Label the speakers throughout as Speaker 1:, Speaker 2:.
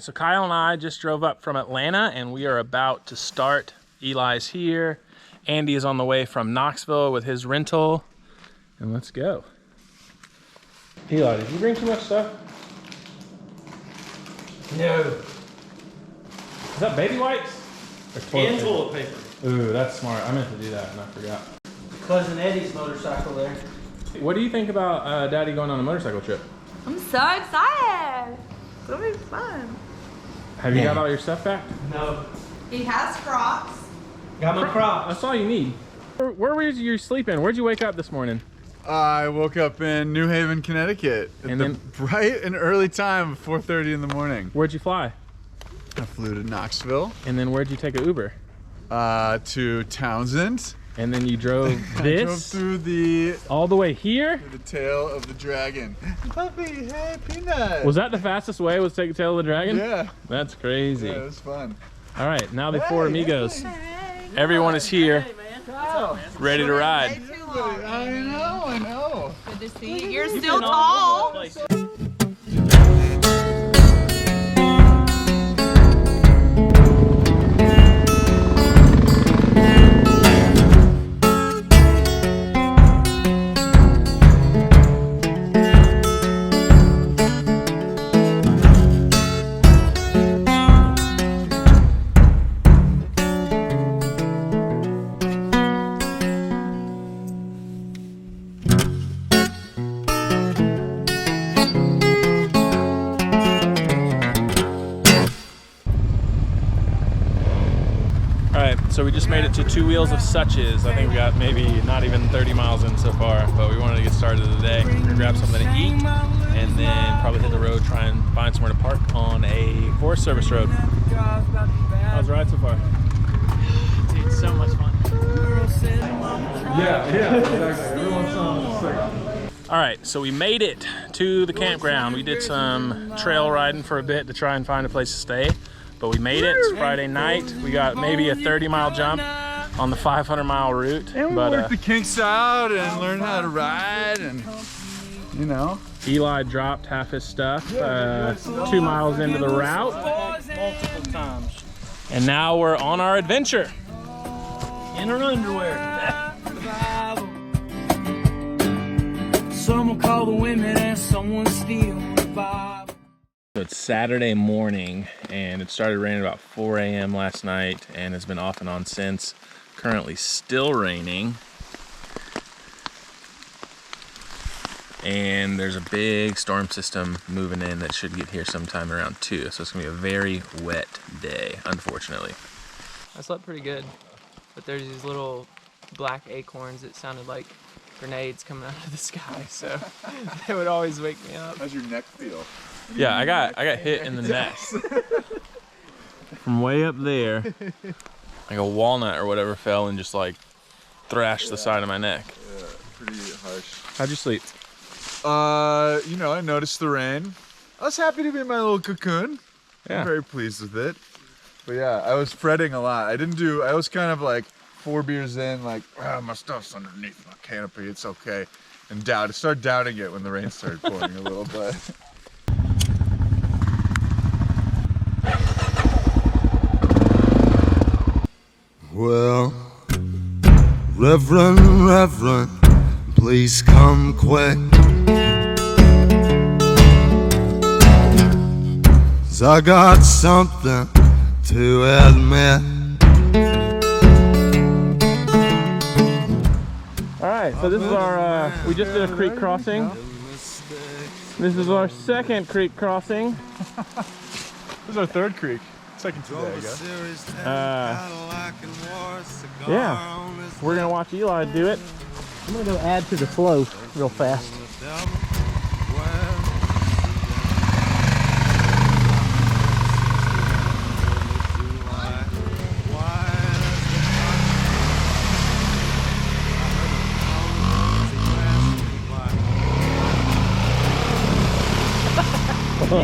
Speaker 1: so Kyle and I just drove up from Atlanta and we are about to start. Eli's here. Andy is on the way from Knoxville with his rental. And let's go. Eli, did you bring too much stuff? No. Is that baby wipes?
Speaker 2: And toilet paper.
Speaker 1: Ooh, that's smart. I meant to do that and I forgot.
Speaker 2: Cousin Eddie's motorcycle there.
Speaker 1: What do you think about Daddy going on a motorcycle trip?
Speaker 3: I'm so excited. It'll be fun.
Speaker 1: Have you got all your stuff back?
Speaker 2: No.
Speaker 3: He has Crocs.
Speaker 2: Got my Crocs.
Speaker 1: That's all you need. Where were you sleeping? Where'd you wake up this morning?
Speaker 4: I woke up in New Haven, Connecticut at the bright and early time of 4:30 in the morning.
Speaker 1: Where'd you fly?
Speaker 4: I flew to Knoxville.
Speaker 1: And then where'd you take an Uber?
Speaker 4: To Townsend.
Speaker 1: And then you drove this?
Speaker 4: I drove through the...
Speaker 1: all the way here?
Speaker 4: The tail of the dragon. Puppy, hey, Peanut.
Speaker 1: Was that the fastest way, was take the tail of the dragon?
Speaker 4: Yeah.
Speaker 1: That's crazy.
Speaker 4: Yeah, it was fun.
Speaker 1: All right, now the four Amigos. Hey. Everyone is here, ready to ride.
Speaker 4: I know.
Speaker 3: Good to see you. You're still tall.
Speaker 1: So we just made it to Two Wheels of Suches. I think we got maybe not even 30 miles in so far, but we wanted to get started today. We're gonna grab something to eat and then probably hit the road, try and find somewhere to park on a Forest Service road. How's the ride so far?
Speaker 2: Dude, so much fun.
Speaker 1: Yeah, exactly. All right, so we made it to the campground. We did some trail riding for a bit to try and find a place to stay. But we made it. It's Friday night. We got maybe a 30-mile jump on the 500-mile route.
Speaker 4: And we worked the kinks out and learned how to ride, and you know.
Speaker 1: Eli dropped half his stuff 2 miles into the route.
Speaker 2: Multiple times.
Speaker 1: And now we're on our adventure.
Speaker 2: In her underwear. Some will call the women and someone steal the Bible.
Speaker 1: So it's Saturday morning and it started raining about 4 a.m. last night and it's been off and on since. Currently still raining. And there's a big storm system moving in that should get here sometime around 2. So it's gonna be a very wet day, unfortunately.
Speaker 5: I slept pretty good, but there's these little black acorns that sounded like grenades coming out of the sky, so they would always wake me up.
Speaker 4: How's your neck feel?
Speaker 1: Yeah, I got hit in the neck. From way up there, like a walnut or whatever fell and just like thrashed the side of my neck.
Speaker 4: Yeah, pretty harsh.
Speaker 1: How'd you sleep?
Speaker 4: You know, I noticed the rain. I was happy to be in my little cocoon.
Speaker 1: Yeah.
Speaker 4: I'm very pleased with it. But yeah, I was fretting a lot. I was kind of like 4 beers in, like, oh, my stuff's underneath my canopy, it's okay. And started doubting it when the rain started pouring a little bit.
Speaker 6: Well, Reverend, please come quick. 'Cause I got something to admit.
Speaker 1: All right, so this is our, we just did a creek crossing. This is our second creek crossing.
Speaker 4: This is our third creek. Second today, I guess.
Speaker 1: Yeah, we're gonna watch Eli do it.
Speaker 2: I'm gonna go add to the flow real fast.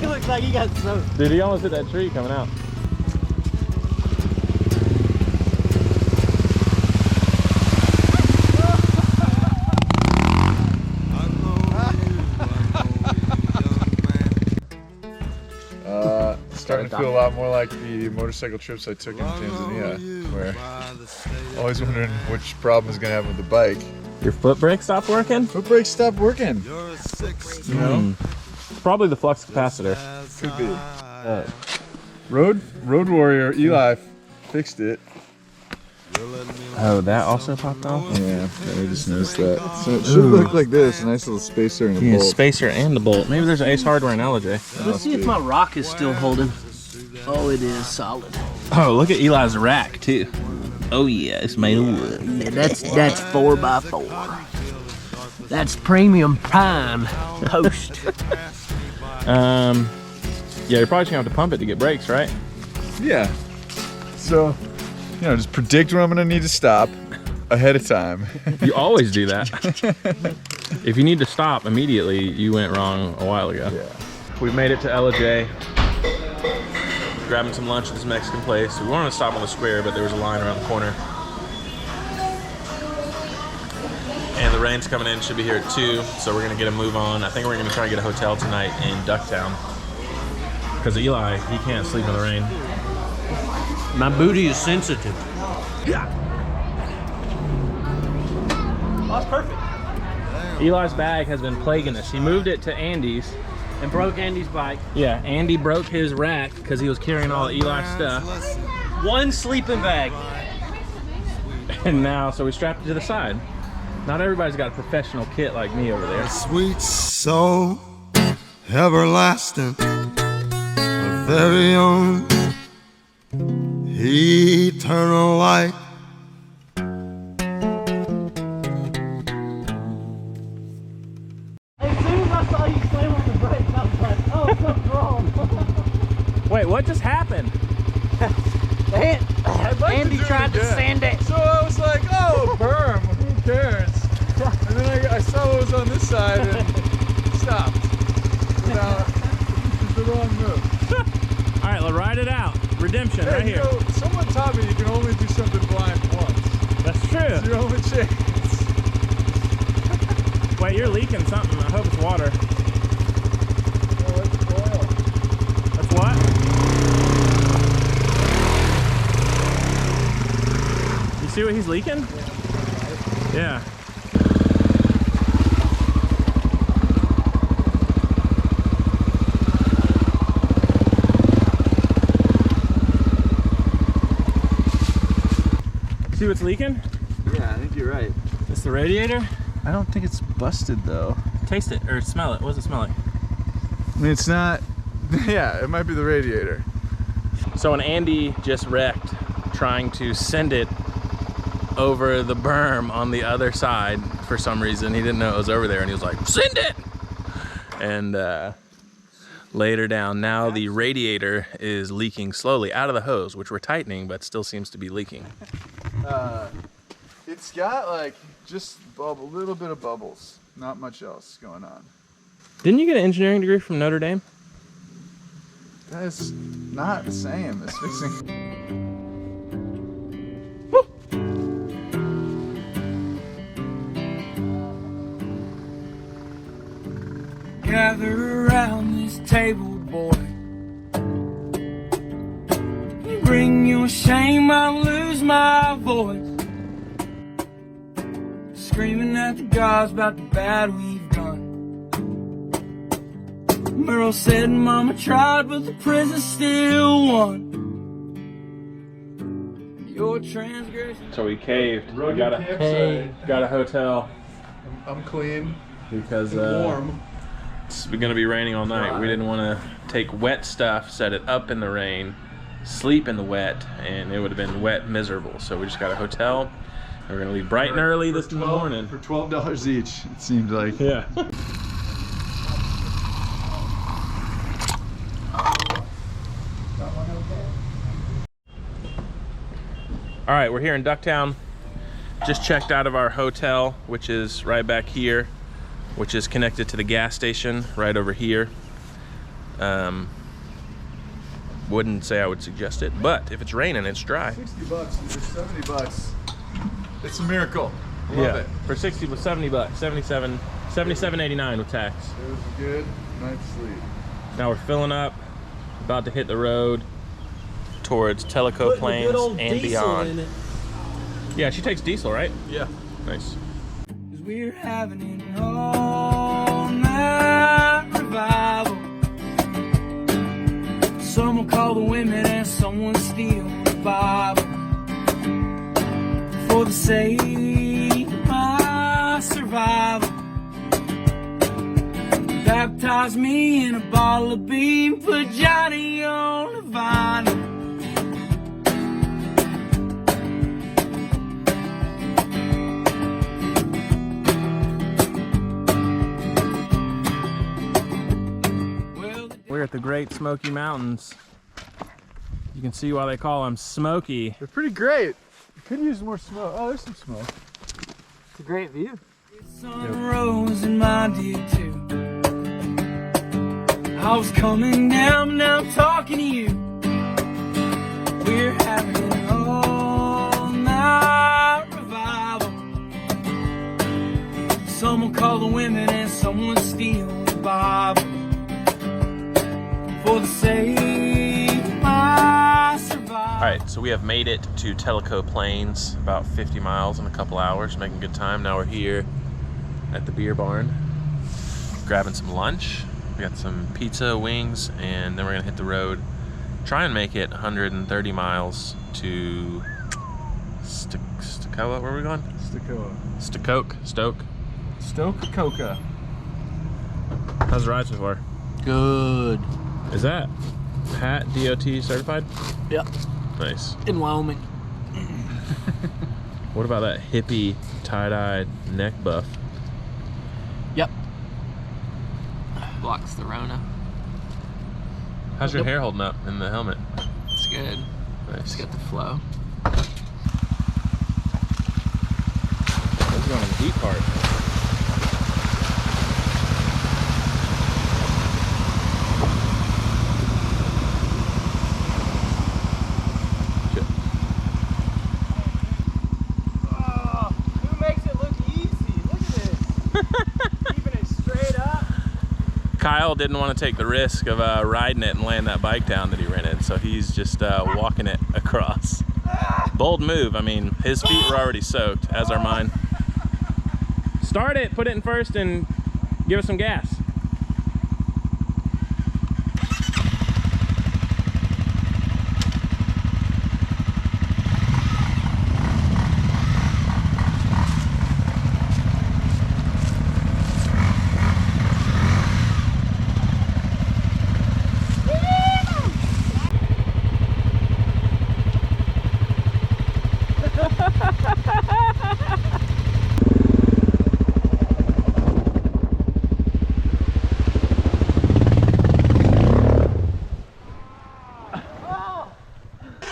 Speaker 2: He looks like he got smoked.
Speaker 1: Dude, he almost hit that tree coming out.
Speaker 4: Starting I feel a lot more like the motorcycle trips I took in Tanzania, where always wondering which problem is gonna happen with the bike.
Speaker 1: Your foot brake stopped working?
Speaker 4: Foot brakes stopped working. You know?
Speaker 1: Probably the flux capacitor.
Speaker 4: Could be. Road Warrior Eli fixed it.
Speaker 1: Oh, that also popped off?
Speaker 4: Yeah, I just noticed that. So it should look like this, a nice little spacer and a
Speaker 1: Yeah,
Speaker 4: bolt.
Speaker 1: spacer and the bolt. Maybe there's an Ace Hardware in LJ.
Speaker 7: Let's see if my rock is still holding. Oh, it is solid.
Speaker 1: Oh, look at Eli's rack too. Oh yeah, it's made of wood.
Speaker 7: Yeah, that's 4x4. That's premium pine post.
Speaker 1: Yeah, you're probably gonna have to pump it to get brakes, right?
Speaker 4: Yeah. So, you know, just predict when I'm gonna need to stop ahead of time.
Speaker 1: You always do that. If you need to stop immediately, you went wrong a while ago.
Speaker 4: Yeah.
Speaker 1: We made it to LJ. Grabbing some lunch at this Mexican place. We wanted to stop on the square, but there was a line around the corner. And the rain's coming in, should be here at 2, so we're gonna get a move on. I think we're gonna try and get a hotel tonight in Ducktown. Because Eli, he can't sleep in the rain.
Speaker 7: My booty is sensitive.
Speaker 1: That's perfect. Eli's bag has been plaguing us. He moved it to Andy's.
Speaker 7: And broke Andy's bike.
Speaker 1: Yeah, Andy broke his rack because he was carrying all Eli's stuff.
Speaker 7: One sleeping bag.
Speaker 1: And now, so we strapped it to the side. Not everybody's got a professional kit like me over there.
Speaker 6: Sweet soul, everlasting, our very own eternal light.
Speaker 7: As soon as I saw you slam on the brakes, I was like, oh, something's wrong.
Speaker 1: Wait, what just happened?
Speaker 7: Andy tried to sand it.
Speaker 4: So I was like, oh, berm, who cares? And then I saw what was on this side and stopped. Without, the wrong move.
Speaker 1: All right, let's ride it out. Redemption, right
Speaker 4: You
Speaker 1: here.
Speaker 4: know, someone taught me you can only do something blind once.
Speaker 1: That's true.
Speaker 4: It's your only chance.
Speaker 1: Wait, you're leaking something. I hope it's water.
Speaker 4: Oh, it's oil.
Speaker 1: That's what? You see what he's leaking? Yeah. See what's leaking?
Speaker 4: Yeah, I think you're right.
Speaker 1: It's the radiator.
Speaker 4: I don't think it's busted though.
Speaker 1: Taste it or smell it. What does it smell like?
Speaker 4: I mean, it's not. Yeah, it might be the radiator.
Speaker 1: So when Andy just wrecked trying to send it over the berm on the other side for some reason, he didn't know it was over there, and he was like, send it! And later down, now the radiator is leaking slowly out of the hose, which we're tightening, but still seems to be leaking.
Speaker 4: It's got like just a little bit of bubbles. Not much else going on.
Speaker 1: Didn't you get an engineering degree from Notre Dame?
Speaker 4: That's not the same as fixing.
Speaker 2: Gather around this table, boy. You bring your shame, I lose my voice. Screaming at the gods about the bad we've done. Merle said Mama tried, but the prison still won. Your transgression.
Speaker 1: So we caved. We got a hotel
Speaker 4: I'm clean.
Speaker 1: because
Speaker 4: Warm.
Speaker 1: it's gonna be raining all night. We didn't want to take wet stuff, set it up in the rain, sleep in the wet, and it would have been wet, miserable. So we just got a hotel. And we're gonna leave bright and early this morning.
Speaker 4: For $12 each, it seemed like.
Speaker 1: Yeah. All right, we're here in Ducktown. Just checked out of our hotel, which is right back here, which is connected to the gas station right over here. Wouldn't say I would suggest it, but if it's raining, it's dry.
Speaker 4: $60 or $70. It's a miracle. I love it.
Speaker 1: For 60 with 70 bucks, 77.89 with tax.
Speaker 4: It was a good night's sleep.
Speaker 1: Now we're filling up. About to hit the road towards Tellico Plains and beyond. Yeah, she takes diesel, right?
Speaker 4: Yeah.
Speaker 1: Nice.
Speaker 2: 'Cause we're having an all-night revival. Some will call the women and someone steal the Bible. For the sake of my survival, baptize me in a bottle of bean, put Johnny on the vinyl.
Speaker 1: We're at the Great Smoky Mountains. You can see why they call them Smoky.
Speaker 4: They're pretty great. You could use more smoke. Oh, there's some smoke.
Speaker 5: It's a great view.
Speaker 2: Sun rose in my dear too. I was coming down, now I'm talking to you. We're having an all-night revival. Some will call the women and someone steal the Bible. For the sake of my survival.
Speaker 1: All right, so we have made it to Tellico Plains, about 50 miles in a couple hours, making good time. Now we're here at the beer barn, grabbing some lunch. We got some pizza, wings, and then we're gonna hit the road, try and make it 130 miles to Stokoa. Where are we going? Stoke.
Speaker 4: Stoke-Coca.
Speaker 1: How's the ride so far?
Speaker 7: Good.
Speaker 1: Is that Pat DOT certified?
Speaker 7: Yep.
Speaker 1: Nice.
Speaker 7: In Wyoming.
Speaker 1: What about that hippie tie-dye neck buff?
Speaker 7: Yep.
Speaker 5: Blocks the Rona.
Speaker 1: How's your hair holding up in the helmet?
Speaker 5: It's good.
Speaker 1: Nice.
Speaker 5: It's got the flow.
Speaker 1: Let's go on the deep part.
Speaker 5: Who makes it look easy? Look at this. Keeping it straight up.
Speaker 1: Kyle didn't want to take the risk of riding it and laying that bike down that he rented, so he's just walking it across. Bold move. I mean, his feet were already soaked, as are mine. Start it, put it in first, and give us some gas.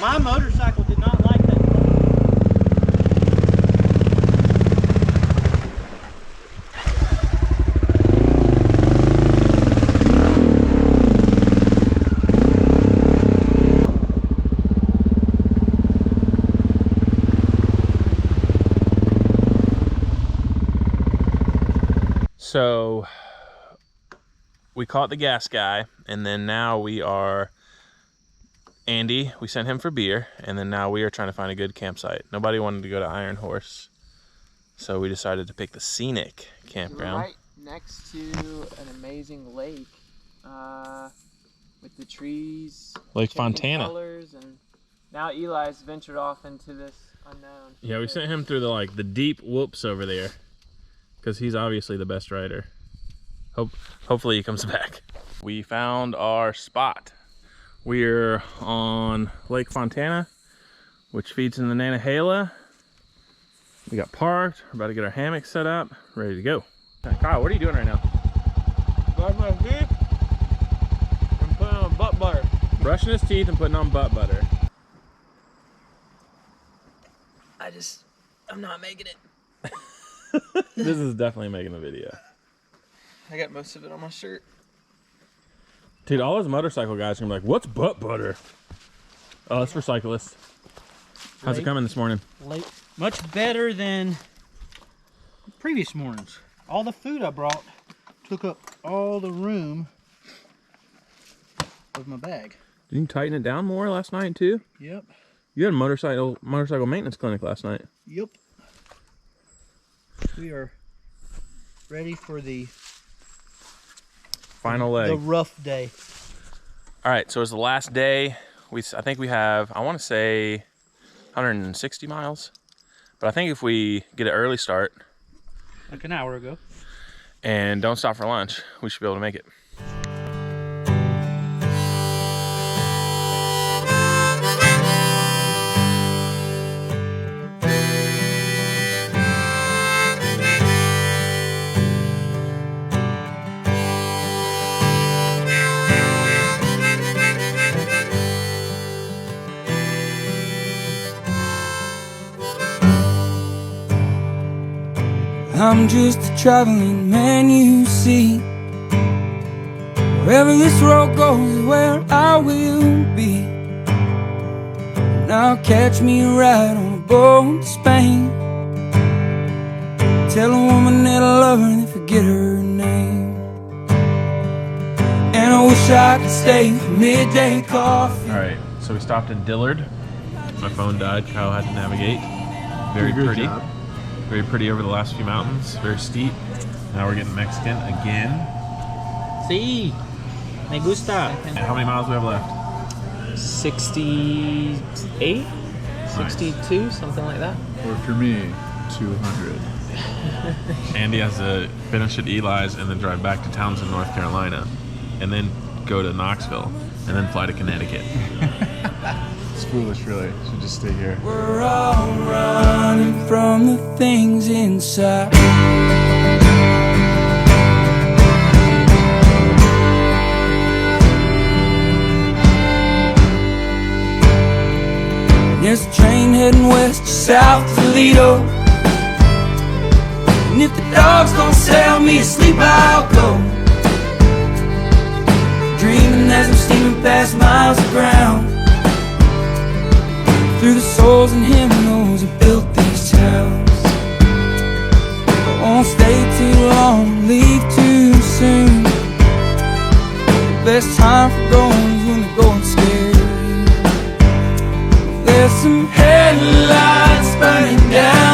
Speaker 7: My motorcycle did not like that.
Speaker 1: So we caught the gas guy, and then now we are Andy, we sent him for beer, and then now we are trying to find a good campsite. Nobody wanted to go to Iron Horse, so we decided to pick the Scenic campground.
Speaker 5: Right next to an amazing lake with the trees.
Speaker 1: Lake
Speaker 5: changing
Speaker 1: Fontana.
Speaker 5: Colors, and now Eli's ventured off into this unknown.
Speaker 1: Yeah, we sent him through the deep whoops over there, because he's obviously the best rider. Hopefully he comes back. We found our spot. We're on Lake Fontana, which feeds in the Nantahala. We got parked. We're about to get our hammock set up, ready to go. Kyle, what are you doing right now?
Speaker 5: Brushing my teeth and putting on butt butter.
Speaker 1: Brushing his teeth and putting on butt butter.
Speaker 5: I'm not making it.
Speaker 1: This is definitely making a video.
Speaker 5: I got most of it on my shirt.
Speaker 1: Dude, all those motorcycle guys are gonna be like, what's butt butter? Oh, it's for cyclists. How's it coming this morning?
Speaker 8: Late. Much better than previous mornings. All the food I brought took up all the room of my bag.
Speaker 1: Didn't you tighten it down more last night too?
Speaker 8: Yep.
Speaker 1: You had a motorcycle maintenance clinic last night.
Speaker 8: Yep. We are ready for the
Speaker 1: Final leg.
Speaker 8: the rough day.
Speaker 1: All right, so it's the last day. I think we have, I want to say 160 miles. But I think if we get an early start
Speaker 8: Like an hour ago.
Speaker 1: and don't stop for lunch, we should be able to make it.
Speaker 2: I'm just a traveling man, you see. Wherever this road goes is where I will be. Now catch me a ride on a boat to Spain. Tell a woman that I love her and then forget her name. And I wish I could stay for midday coffee.
Speaker 1: All right, so we stopped in Dillard. My phone died, Kyle had to navigate. Very pretty.
Speaker 4: Job.
Speaker 1: Very pretty over the last few mountains, very steep. Now we're getting Mexican again.
Speaker 8: Sí. Me gusta.
Speaker 1: And how many miles do we have left?
Speaker 5: 68, 62, something like that.
Speaker 4: Or for me, 200.
Speaker 1: Andy has to finish at Eli's and then drive back to Townsend, North Carolina, and then go to Knoxville, and then fly to Connecticut.
Speaker 4: It's foolish, really. Should just stay here.
Speaker 2: We're all running from the things inside. There's a train heading west to South Toledo. And if the dogs don't sell me asleep, I'll go. Dreaming as I'm steaming past miles of ground. Through the souls and hymnals that built these towns. I won't stay too long, leave too soon. The best time for going is when the going's scary. There's some headlights burning down